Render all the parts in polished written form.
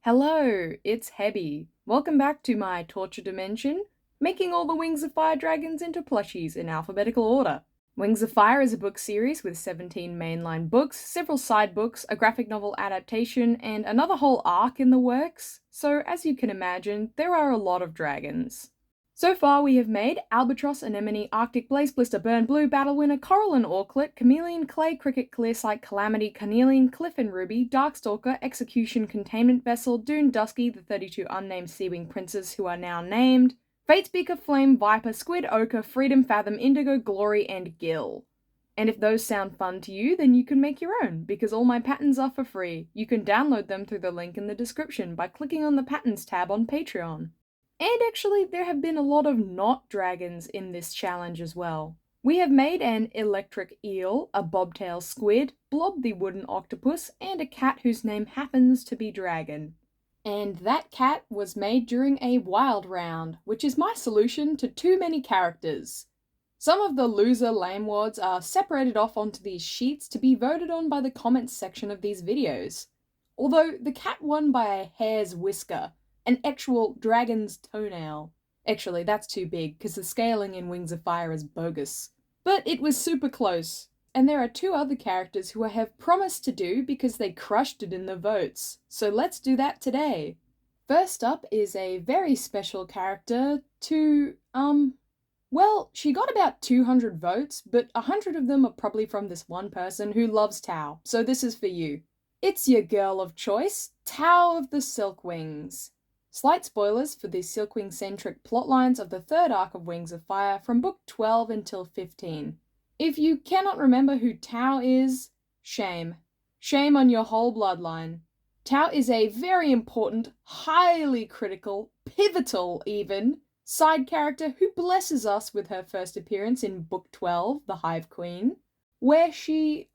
Hello, it's Hebby. Welcome back to my torture dimension, making all the Wings of Fire dragons into plushies in alphabetical order. Wings of Fire is a book series with 17 mainline books, several side books, a graphic novel adaptation, and another whole arc in the works, so as you can imagine, there are a lot of dragons. So far we have made Albatross, Anemone, Arctic Blaze, Blister, Burn Blue, Battle Winner, Coral and Auklet, Chameleon, Clay, Cricket, Clearsight, Calamity, Carnelian, Cliff and Ruby, Darkstalker, Execution, Containment Vessel, Dune, Dusky, the 32 unnamed Seawing Princes who are now named, Fatespeaker, Flame, Viper, Squid, Ochre, Freedom, Fathom, Indigo, Glory, and Gill. And if those sound fun to you, then you can make your own, because all my patterns are for free. You can download them through the link in the description by clicking on the Patterns tab on Patreon. And actually, there have been a lot of not dragons in this challenge as well. We have made an electric eel, a bobtail squid, Blob the wooden octopus, and a cat whose name happens to be Dragon. And that cat was made during a wild round, which is my solution to too many characters. Some of the loser lamewards are separated off onto these sheets to be voted on by the comments section of these videos. Although the cat won by a hair's whisker, an actual dragon's toenail. Actually, that's too big, because the scaling in Wings of Fire is bogus. But it was super close, and there are two other characters who I have promised to do because they crushed it in the votes, so let's do that today. First up is a very special character well, she got about 200 votes, but 100 of them are probably from this one person who loves Tao, so this is for you. It's your girl of choice, Tao of the Silkwings. Slight spoilers for the Silkwing-centric plotlines of the third arc of Wings of Fire from book 12 until 15. If you cannot remember who Tao is, shame. Shame on your whole bloodline. Tao is a very important, highly critical, pivotal even, side character who blesses us with her first appearance in book 12, The Hive Queen, where she,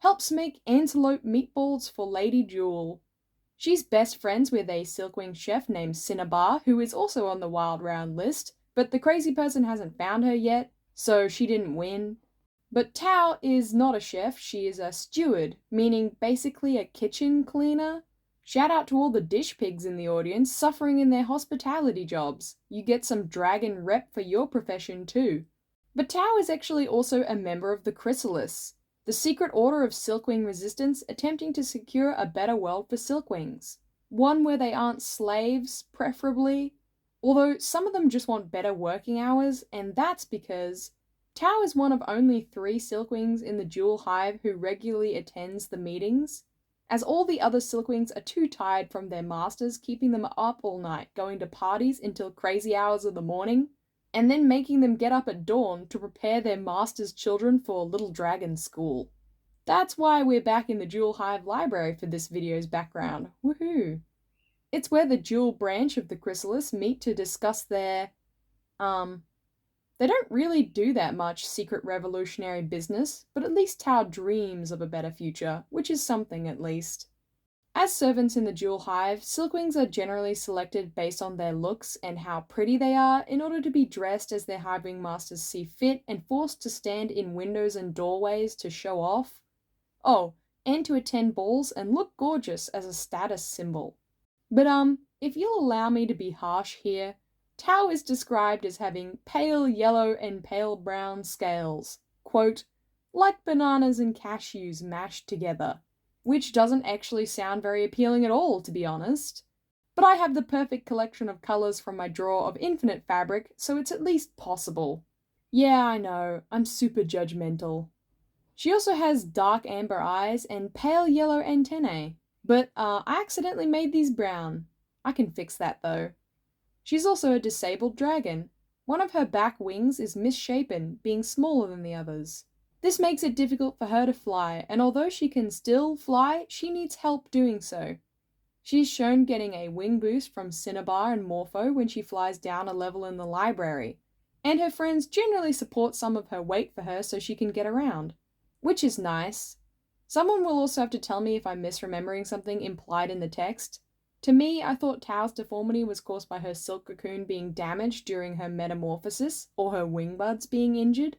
helps make antelope meatballs for Lady Jewel. She's best friends with a Silkwing chef named Cinnabar, who is also on the Wild Round list, but the crazy person hasn't found her yet, so she didn't win. But Tao is not a chef, she is a steward, meaning basically a kitchen cleaner. Shout out to all the dish pigs in the audience suffering in their hospitality jobs. You get some dragon rep for your profession too. But Tao is actually also a member of the Chrysalis, the secret order of Silkwing resistance attempting to secure a better world for Silkwings. One where they aren't slaves, preferably, although some of them just want better working hours, and that's because Tao is one of only 3 Silkwings in the Jewel Hive who regularly attends the meetings, as all the other Silkwings are too tired from their masters keeping them up all night, going to parties until crazy hours of the morning, and then making them get up at dawn to prepare their master's children for Little Dragon School. That's why we're back in the Jewel Hive library for this video's background. Woohoo! It's where the Jewel branch of the Chrysalis meet to discuss their, they don't really do that much secret revolutionary business, but at least Tao dreams of a better future, which is something at least. As servants in the Jewel Hive, Silkwings are generally selected based on their looks and how pretty they are in order to be dressed as their hiving masters see fit and forced to stand in windows and doorways to show off. Oh, and to attend balls and look gorgeous as a status symbol. But if you'll allow me to be harsh here, Tao is described as having pale yellow and pale brown scales, quote, like bananas and cashews mashed together. Which doesn't actually sound very appealing at all, to be honest. But I have the perfect collection of colours from my drawer of infinite fabric, so it's at least possible. Yeah, I know, I'm super judgmental. She also has dark amber eyes and pale yellow antennae, but I accidentally made these brown. I can fix that though. She's also a disabled dragon. One of her back wings is misshapen, being smaller than the others. This makes it difficult for her to fly, and although she can still fly, she needs help doing so. She's shown getting a wing boost from Cinnabar and Morpho when she flies down a level in the library, and her friends generally support some of her weight for her so she can get around, which is nice. Someone will also have to tell me if I'm misremembering something implied in the text. To me, I thought Tao's deformity was caused by her silk cocoon being damaged during her metamorphosis, or her wing buds being injured.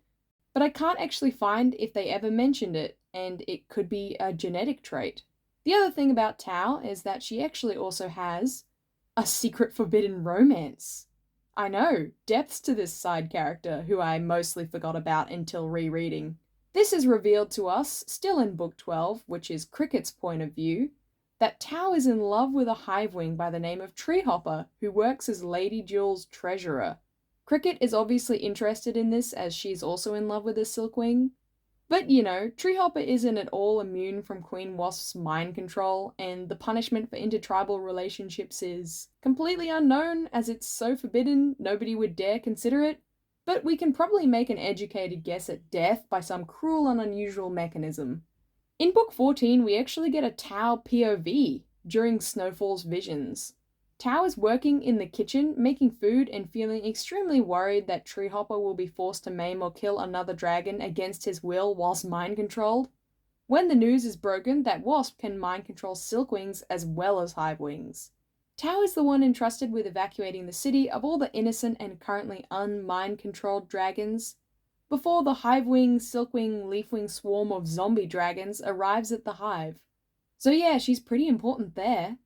But I can't actually find if they ever mentioned it, and it could be a genetic trait. The other thing about Tao is that she actually also has a secret forbidden romance. I know, depths to this side character, who I mostly forgot about until rereading. This is revealed to us, still in Book 12, which is Cricket's point of view, that Tao is in love with a hivewing by the name of Treehopper, who works as Lady Jewel's treasurer. Cricket is obviously interested in this as she's also in love with a silkwing. But you know, Treehopper isn't at all immune from Queen Wasp's mind control, and the punishment for intertribal relationships is completely unknown as it's so forbidden nobody would dare consider it. But we can probably make an educated guess at death by some cruel and unusual mechanism. In Book 14, we actually get a Tao POV during Snowfall's visions. Tao is working in the kitchen, making food, and feeling extremely worried that Treehopper will be forced to maim or kill another dragon against his will whilst mind controlled. When the news is broken that Wasp can mind control silkwings as well as hivewings. Tao is the one entrusted with evacuating the city of all the innocent and currently unmind controlled dragons, before the hivewing, silkwing, leafwing swarm of zombie dragons arrives at the hive. So yeah, she's pretty important there.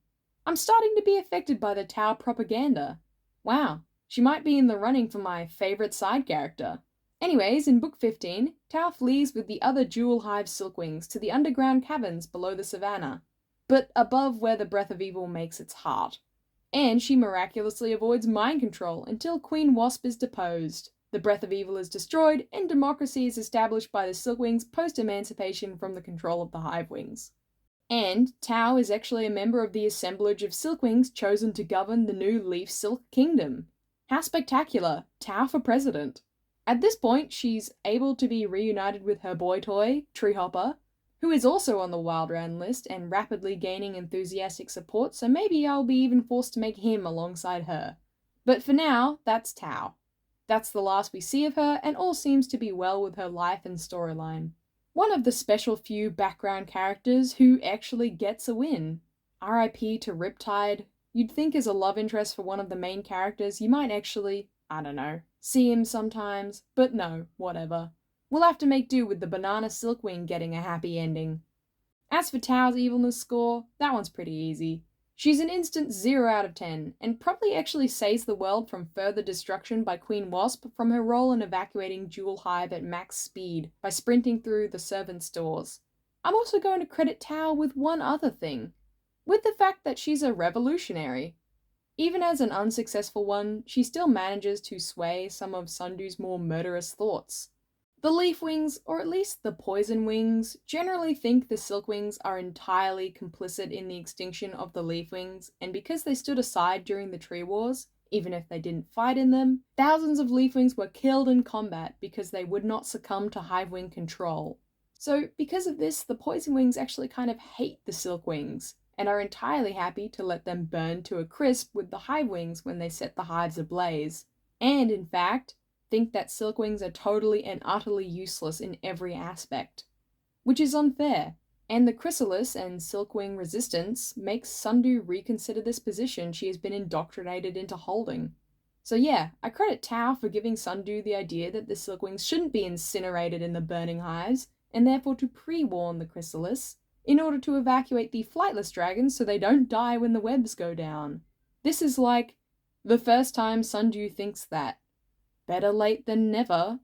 I'm starting to be affected by the Tao propaganda. Wow, she might be in the running for my favourite side character. Anyways, in Book 15, Tao flees with the other Jewel Hive silkwings to the underground caverns below the savannah, but above where the Breath of Evil makes its heart. And she miraculously avoids mind control until Queen Wasp is deposed. The Breath of Evil is destroyed, and democracy is established by the silkwings post-emancipation from the control of the hivewings. And Tao is actually a member of the assemblage of silkwings chosen to govern the new Leaf Silk Kingdom. How spectacular! Tao for president. At this point, she's able to be reunited with her boy toy, Treehopper, who is also on the Wild Round list and rapidly gaining enthusiastic support, so maybe I'll be even forced to make him alongside her. But for now, that's Tao. That's the last we see of her, and all seems to be well with her life and storyline. One of the special few background characters who actually gets a win. RIP to Riptide. You'd think as a love interest for one of the main characters, you might actually, I don't know, see him sometimes, but no, whatever. We'll have to make do with the Banana Silkwing getting a happy ending. As for Tao's evilness score, that one's pretty easy. She's an instant 0 out of 10, and probably actually saves the world from further destruction by Queen Wasp from her role in evacuating Jewel Hive at max speed by sprinting through the servant stores. I'm also going to credit Tao with one other thing, with the fact that she's a revolutionary. Even as an unsuccessful one, she still manages to sway some of Sundu's more murderous thoughts. The Leafwings, or at least the Poison Wings, generally think the Silkwings are entirely complicit in the extinction of the Leafwings, and because they stood aside during the Tree Wars, even if they didn't fight in them, thousands of Leafwings were killed in combat because they would not succumb to Hivewing control. So because of this, the Poison Wings actually kind of hate the Silkwings, and are entirely happy to let them burn to a crisp with the Hivewings when they set the hives ablaze. And in fact, think that silkwings are totally and utterly useless in every aspect. Which is unfair, and the chrysalis and silkwing resistance makes Sundu reconsider this position she has been indoctrinated into holding. So yeah, I credit Tao for giving Sundu the idea that the silkwings shouldn't be incinerated in the burning hives, and therefore to pre-warn the chrysalis, in order to evacuate the flightless dragons so they don't die when the webs go down. This is like the first time Sundu thinks that. Better late than never.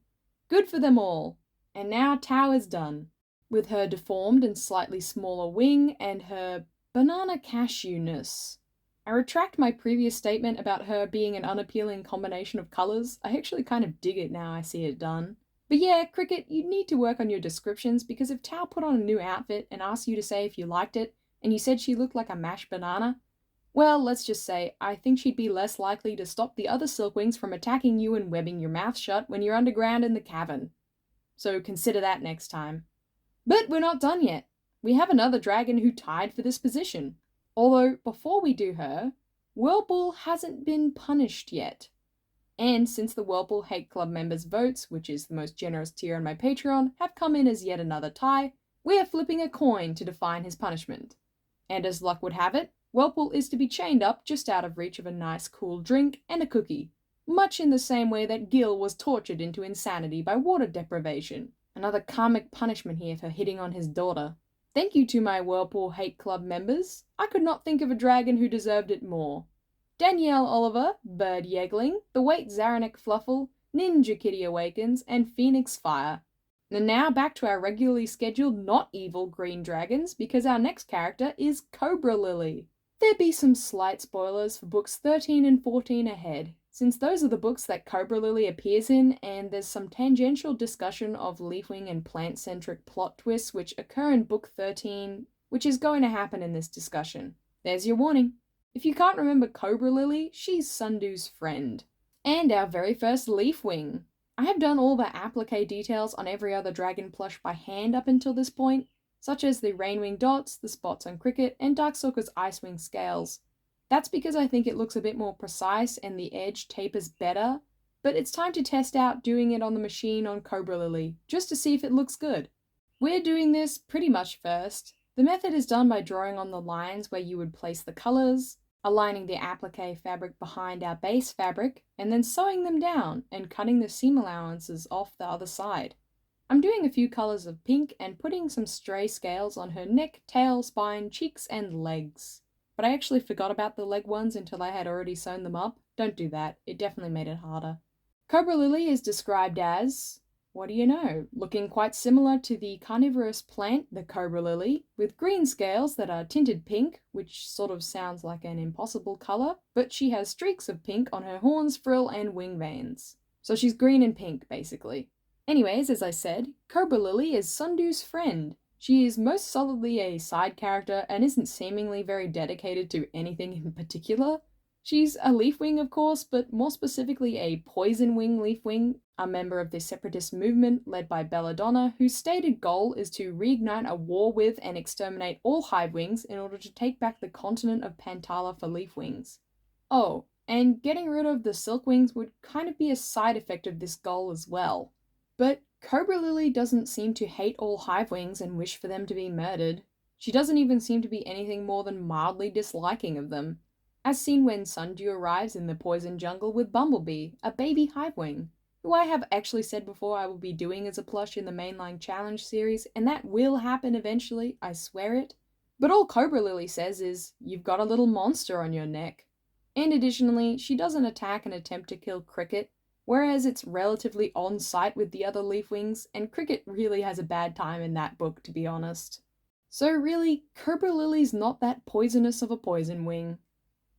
Good for them all. And now Tao is done. With her deformed and slightly smaller wing and her banana cashew-ness. I retract my previous statement about her being an unappealing combination of colours. I actually kind of dig it now I see it done. But yeah, Cricket, you need to work on your descriptions, because if Tao put on a new outfit and asked you to say if you liked it, and you said she looked like a mashed banana, well, let's just say, I think she'd be less likely to stop the other silkwings from attacking you and webbing your mouth shut when you're underground in the cavern. So consider that next time. But we're not done yet. We have another dragon who tied for this position. Although, before we do her, Whirlpool hasn't been punished yet. And since the Whirlpool Hate Club members' votes, which is the most generous tier on my Patreon, have come in as yet another tie, we are flipping a coin to define his punishment. And as luck would have it, Whirlpool is to be chained up just out of reach of a nice cool drink and a cookie, much in the same way that Gil was tortured into insanity by water deprivation. Another karmic punishment here for hitting on his daughter. Thank you to my Whirlpool Hate Club members. I could not think of a dragon who deserved it more. Danielle Oliver, Bird Yegling, The Wait Zaranek Fluffle, Ninja Kitty Awakens, and Phoenix Fire. And now back to our regularly scheduled not evil green dragons, because our next character is Cobralily. There be some slight spoilers for books 13 and 14 ahead, since those are the books that Cobralily appears in, and there's some tangential discussion of leafwing and plant-centric plot twists which occur in book 13, which is going to happen in this discussion. There's your warning. If you can't remember Cobralily, she's Sundu's friend. And our very first leafwing. I have done all the applique details on every other dragon plush by hand up until this point, such as the rainwing dots, the spots on Cricket, and Darkstalker's icewing scales. That's because I think it looks a bit more precise and the edge tapers better, but it's time to test out doing it on the machine on Cobralily, just to see if it looks good. We're doing this pretty much first. The method is done by drawing on the lines where you would place the colours, aligning the applique fabric behind our base fabric, and then sewing them down and cutting the seam allowances off the other side. I'm doing a few colours of pink and putting some stray scales on her neck, tail, spine, cheeks, and legs. But I actually forgot about the leg ones until I had already sewn them up. Don't do that, it definitely made it harder. Cobralily is described as, what do you know, looking quite similar to the carnivorous plant, the Cobralily, with green scales that are tinted pink, which sort of sounds like an impossible colour, but she has streaks of pink on her horns, frill, and wing veins. So she's green and pink, basically. Anyways, as I said, Cobralily is Sundu's friend. She is most solidly a side character and isn't seemingly very dedicated to anything in particular. She's a leafwing, of course, but more specifically a poison wing leafwing, a member of the separatist movement led by Belladonna, whose stated goal is to reignite a war with and exterminate all hivewings in order to take back the continent of Pantala for leafwings. Oh, and getting rid of the silkwings would kind of be a side effect of this goal as well. But Cobralily doesn't seem to hate all hivewings and wish for them to be murdered. She doesn't even seem to be anything more than mildly disliking of them, as seen when Sundew arrives in the poison jungle with Bumblebee, a baby hivewing, who I have actually said before I will be doing as a plush in the mainline challenge series, and that will happen eventually, I swear it. But all Cobralily says is, you've got a little monster on your neck. And additionally, she doesn't attack and attempt to kill Cricket, whereas it's relatively on site with the other leafwings, and Cricket really has a bad time in that book, to be honest. So really, Cobralily's not that poisonous of a poison wing.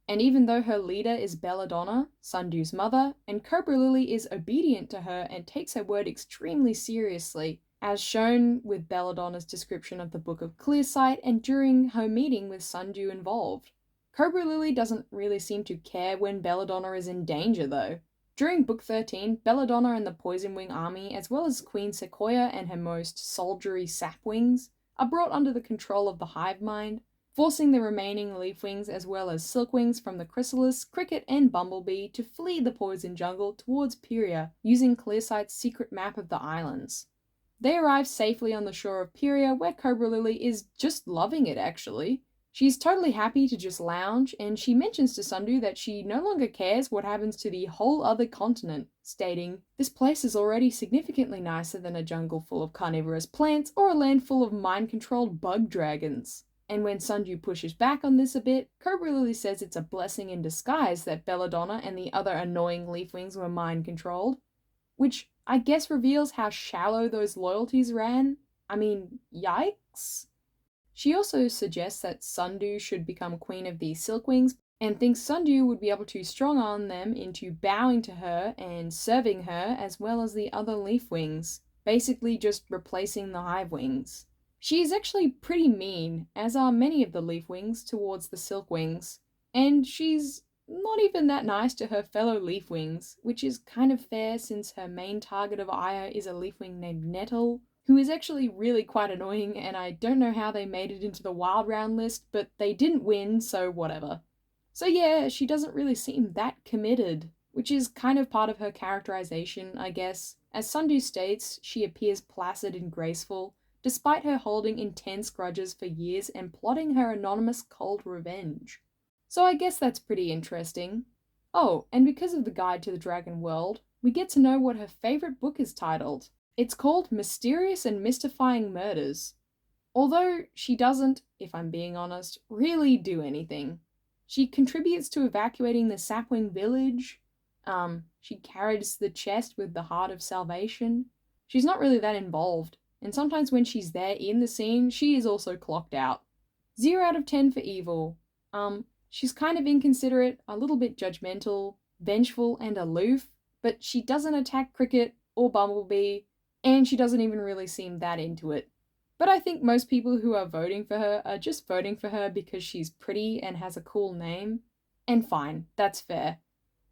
And even though her leader is Belladonna, Sundew's mother, and Cobralily is obedient to her and takes her word extremely seriously, as shown with Belladonna's description of the Book of Clearsight and during her meeting with Sundew involved. Cobralily doesn't really seem to care when Belladonna is in danger though. During Book 13, Belladonna and the Poison Wing army, as well as Queen Sequoia and her most soldiery sapwings, are brought under the control of the hive mind, forcing the remaining leafwings as well as silkwings from the chrysalis, Cricket, and Bumblebee to flee the poison jungle towards Pyria using Clearsight's secret map of the islands. They arrive safely on the shore of Pyria, where Cobralily is just loving it actually. She's totally happy to just lounge, and she mentions to Sundew that she no longer cares what happens to the whole other continent, stating, "This place is already significantly nicer than a jungle full of carnivorous plants or a land full of mind-controlled bug dragons." And when Sundew pushes back on this a bit, Cobralily says it's a blessing in disguise that Belladonna and the other annoying leafwings were mind-controlled, which I guess reveals how shallow those loyalties ran. I mean, yikes. She also suggests that Sundew should become queen of the Silkwings, and thinks Sundew would be able to strong-arm them into bowing to her and serving her as well as the other leafwings, basically just replacing the hivewings. She is actually pretty mean, as are many of the leafwings, towards the silkwings, and she's not even that nice to her fellow leafwings, which is kind of fair since her main target of ire is a leafwing named Nettle, who is actually really quite annoying, and I don't know how they made it into the wild round list, but they didn't win, so whatever. So yeah, she doesn't really seem that committed, which is kind of part of her characterization, I guess. As Sundew states, she appears placid and graceful, despite her holding intense grudges for years and plotting her anonymous cold revenge. So I guess that's pretty interesting. Oh, and because of the Guide to the Dragon World, we get to know what her favourite book is titled. It's called Mysterious and Mystifying Murders. Although she doesn't, if I'm being honest, really do anything. She contributes to evacuating the sapwing village. She carries the chest with the heart of salvation. She's not really that involved, and sometimes when she's there in the scene, she is also clocked out. 0 out of 10 for evil. She's kind of inconsiderate, a little bit judgmental, vengeful, and aloof, but she doesn't attack Cricket or Bumblebee, and she doesn't even really seem that into it. But I think most people who are voting for her are just voting for her because she's pretty and has a cool name. And fine, that's fair.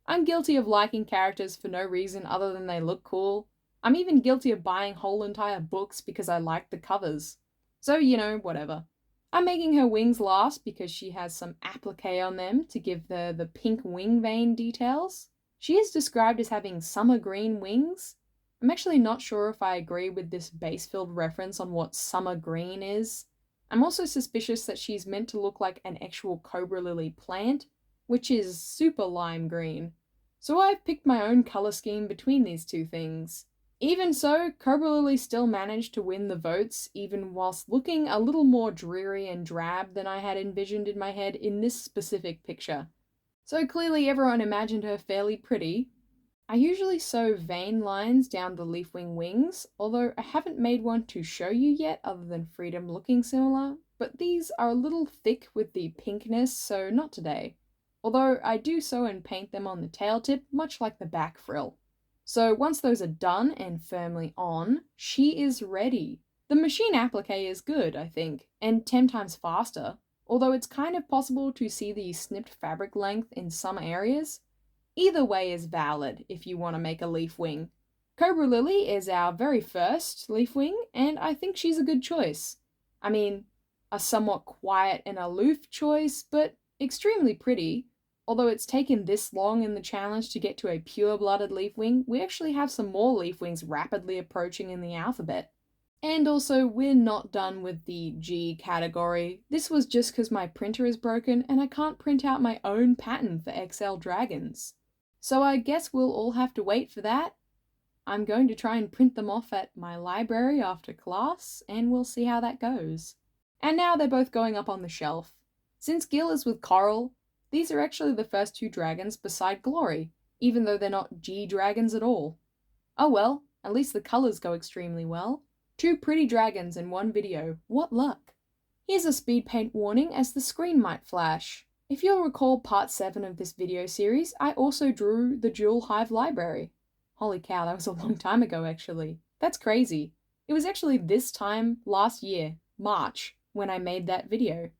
I'm guilty of liking characters for no reason other than they look cool. I'm even guilty of buying whole entire books because I like the covers. So, whatever. I'm making her wings last because she has some applique on them to give the pink wing vein details. She is described as having summer green wings. I'm actually not sure if I agree with this base-filled reference on what summer green is. I'm also suspicious that she's meant to look like an actual Cobralily plant, which is super lime green. So I've picked my own colour scheme between these two things. Even so, Cobralily still managed to win the votes, even whilst looking a little more dreary and drab than I had envisioned in my head in this specific picture. So clearly everyone imagined her fairly pretty. I usually sew vein lines down the leafwing wings, although I haven't made one to show you yet other than Freedom looking similar, but these are a little thick with the pinkness, so not today. Although I do sew and paint them on the tail tip, much like the back frill. So once those are done and firmly on, she is ready. The machine applique is good, I think, and 10 times faster, although it's kind of possible to see the snipped fabric length in some areas. Either way is valid if you want to make a leaf wing. Cobralily is our very first leaf wing, and I think she's a good choice. I mean, a somewhat quiet and aloof choice, but extremely pretty. Although it's taken this long in the challenge to get to a pure-blooded leaf wing, we actually have some more leaf wings rapidly approaching in the alphabet. And also, we're not done with the G category. This was just because my printer is broken and I can't print out my own pattern for XL dragons. So I guess we'll all have to wait for that. I'm going to try and print them off at my library after class, and we'll see how that goes. And now they're both going up on the shelf. Since Gil is with Coral, these are actually the first 2 dragons beside Glory, even though they're not G dragons at all. Oh well, at least the colours go extremely well. 2 pretty dragons in one video, what luck! Here's a speed paint warning as the screen might flash. If you'll recall part 7 of this video series, I also drew the Jewel Hive library. Holy cow, that was a long time ago actually. That's crazy. It was actually this time last year, March, when I made that video.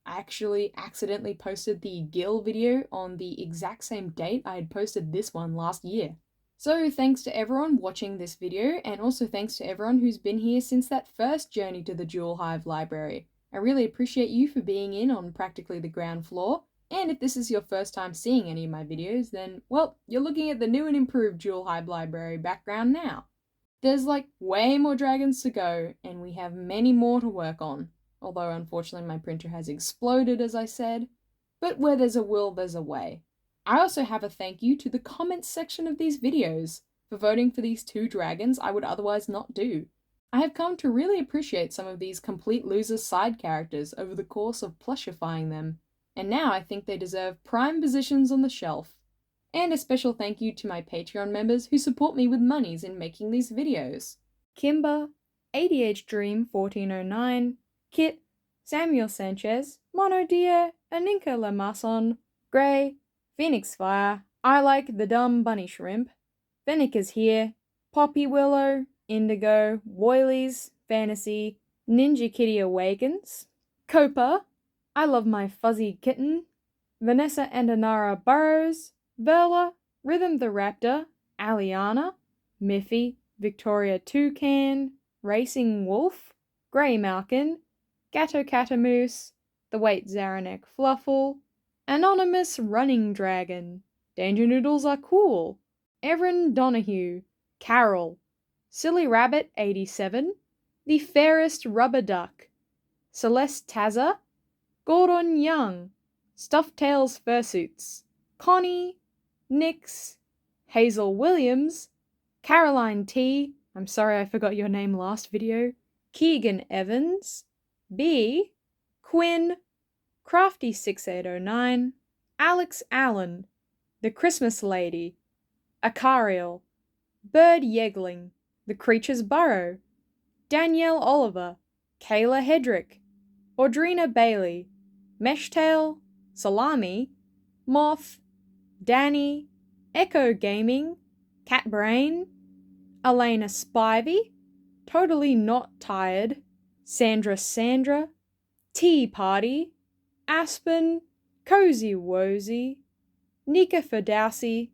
I actually accidentally posted the Gil video on the exact same date I had posted this one last year. So thanks to everyone watching this video, and also thanks to everyone who's been here since that first journey to the Jewel Hive library. I really appreciate you for being in on practically the ground floor, and if this is your first time seeing any of my videos, then, well, you're looking at the new and improved Jewel Hive library background now. There's like way more dragons to go, and we have many more to work on. Although unfortunately my printer has exploded, as I said. But where there's a will, there's a way. I also have a thank you to the comments section of these videos for voting for these 2 dragons I would otherwise not do. I have come to really appreciate some of these complete loser side characters over the course of plushifying them, and now I think they deserve prime positions on the shelf. And a special thank you to my Patreon members who support me with monies in making these videos. Kimber, ADH Dream 1409, Kit, Samuel Sanchez, Mono Deer, Aninka Lamason, Grey, Phoenix Fire, I Like the Dumb Bunny Shrimp, Fennec is Here, Poppy Willow, Indigo, Woilies, Fantasy, Ninja Kitty Awakens, Copa, I Love My Fuzzy Kitten, Vanessa and Anara Burrows, Verla, Rhythm the Raptor, Aliana, Miffy, Victoria Toucan, Racing Wolf, Grey Malkin, Gatto Catamoose, The Wait Zaranek Fluffle, Anonymous Running Dragon, Danger Noodles Are Cool, Erin Donahue, Carol, Silly Rabbit 87, The Fairest Rubber Duck, Celeste Tazza, Gordon Young, Stuffed Tails Fursuits, Connie, Nix, Hazel Williams, Caroline T, I'm sorry I forgot your name last video, Keegan Evans, B. Quinn, Crafty6809, Alex Allen, The Christmas Lady, Acariel, Bird Yegling, The Creature's Burrow, Danielle Oliver, Kayla Hedrick, Audrina Bailey, Meshtail, Salami, Moth, Danny, Echo Gaming, Catbrain, Elena Spivey, Totally Not Tired, Sandra, Tea Party, Aspen, Cozy Wozy, Nika Ferdowsi,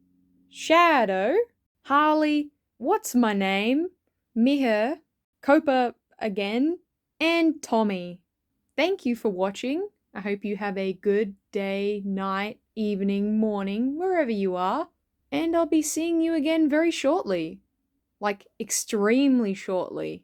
Shadow, Harley, What's My Name, Miher, Copa again, and Tommy. Thank you for watching. I hope you have a good day, night, evening, morning, wherever you are. And I'll be seeing you again very shortly. Like, extremely shortly.